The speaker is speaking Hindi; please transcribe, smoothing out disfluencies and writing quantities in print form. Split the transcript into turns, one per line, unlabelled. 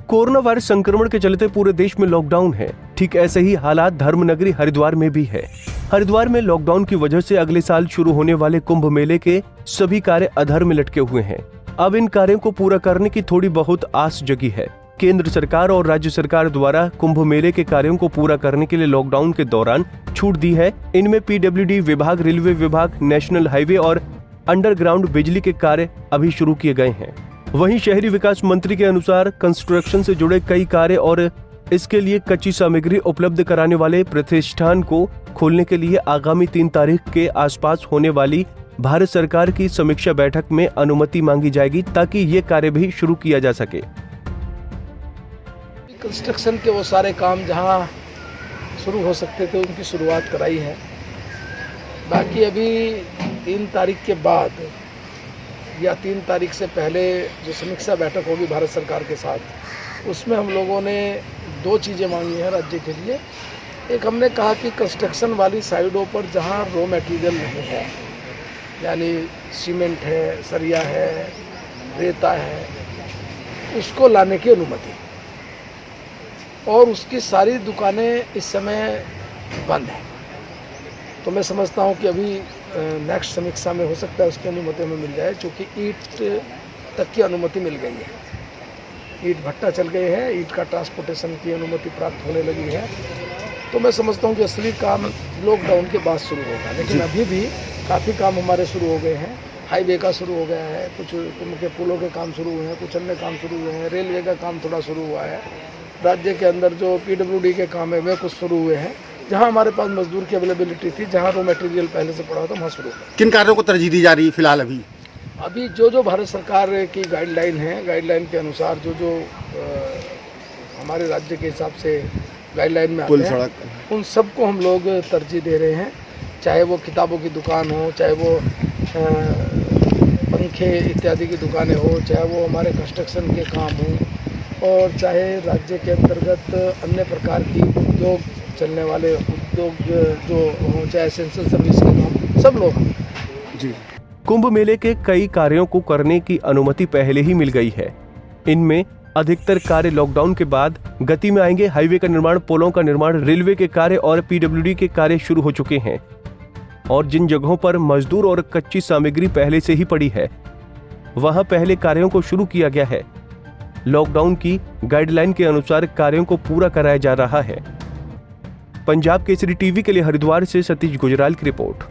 कोरोना वायरस संक्रमण के चलते पूरे देश में लॉकडाउन है। ठीक ऐसे ही हालात धर्मनगरी हरिद्वार में भी है। हरिद्वार में लॉकडाउन की वजह से अगले साल शुरू होने वाले कुंभ मेले के सभी कार्य अधर में लटके हुए हैं। अब इन कार्यों को पूरा करने की थोड़ी बहुत आस जगी है। केंद्र सरकार और राज्य सरकार द्वारा कुंभ मेले के कार्यों को पूरा करने के लिए लॉकडाउन के दौरान छूट दी है। इनमें पीडब्ल्यूडी विभाग, रेलवे विभाग, नेशनल हाईवे और अंडरग्राउंड बिजली के कार्य अभी शुरू किए गए हैं। वहीं शहरी विकास मंत्री के अनुसार कंस्ट्रक्शन से जुड़े कई कार्य और इसके लिए कच्ची सामग्री उपलब्ध कराने वाले प्रतिष्ठान को खोलने के लिए आगामी 3 तारीख के आसपास होने वाली भारत सरकार की समीक्षा बैठक में अनुमति मांगी जाएगी ताकि ये कार्य भी शुरू किया जा सके।
कंस्ट्रक्शन के वो सारे काम जहां शुरू हो सकते थे उनकी शुरुआत कराई है। बाकी अभी 3 तारीख के बाद या 3 तारीख से पहले जो समीक्षा बैठक होगी भारत सरकार के साथ, उसमें हम लोगों ने 2 चीज़ें मांगी हैं राज्य के लिए। एक हमने कहा कि कंस्ट्रक्शन वाली साइडों पर जहां रॉ मटेरियल नहीं है, यानी सीमेंट है, सरिया है, रेता है, उसको लाने की अनुमति, और उसकी सारी दुकानें इस समय बंद हैं। तो मैं समझता हूं कि अभी नेक्स्ट समीक्षा में हो सकता है उसकी अनुमति हमें मिल जाए, क्योंकि ईंट तक की अनुमति मिल गई है। ईंट भट्टा चल गए हैं, ईंट का ट्रांसपोर्टेशन की अनुमति प्राप्त होने लगी है। तो मैं समझता हूं कि असली काम लॉकडाउन के बाद शुरू होगा, लेकिन अभी भी काफ़ी काम हमारे शुरू हो गए हैं। हाईवे का शुरू हो गया है, कुछ कुंभ के पुलों के काम शुरू हुए हैं, कुछ अन्य काम शुरू हुए हैं, रेलवे का काम थोड़ा शुरू हुआ है, राज्य के अंदर जो पीडब्ल्यूडी के काम है वे कुछ शुरू हुए हैं। जहां हमारे पास मजदूर की अवेलेबिलिटी थी, जहां रॉ मटेरियल पहले से पड़ा था, वहाँ शुरू हुआ।
किन कार्यों को तरजीह दी जा रही है फिलहाल? अभी
जो भारत सरकार की गाइडलाइन है, गाइडलाइन के अनुसार जो हमारे राज्य के हिसाब से गाइडलाइन में आते हैं, उन सबको हम लोग तरजीह दे रहे हैं। चाहे वो किताबों की दुकान हो, चाहे वो पंखे इत्यादि की दुकानें हो, चाहे वो हमारे कंस्ट्रक्शन के काम हो, और चाहे राज्य के अंतर्गत अन्य प्रकार की उद्योग चलने वाले उद्योग जो हो, चाहे एसेंशियल सर्विस के काम, सब लोग
जी। कुंभ मेले के कई कार्यों को करने की अनुमति पहले ही मिल गई है। इनमें अधिकतर कार्य लॉकडाउन के बाद गति में आएंगे। हाईवे का निर्माण, पुलों का निर्माण, रेलवे के कार्य और पीडब्ल्यूडी के कार्य शुरू हो चुके हैं, और जिन जगहों पर मजदूर और कच्ची सामग्री पहले से ही पड़ी है, वहां पहले कार्यों को शुरू किया गया है। लॉकडाउन की गाइडलाइन के अनुसार कार्यों को पूरा कराया जा रहा है। पंजाब केसरी टीवी के लिए हरिद्वार से सतीश गुजराल की रिपोर्ट।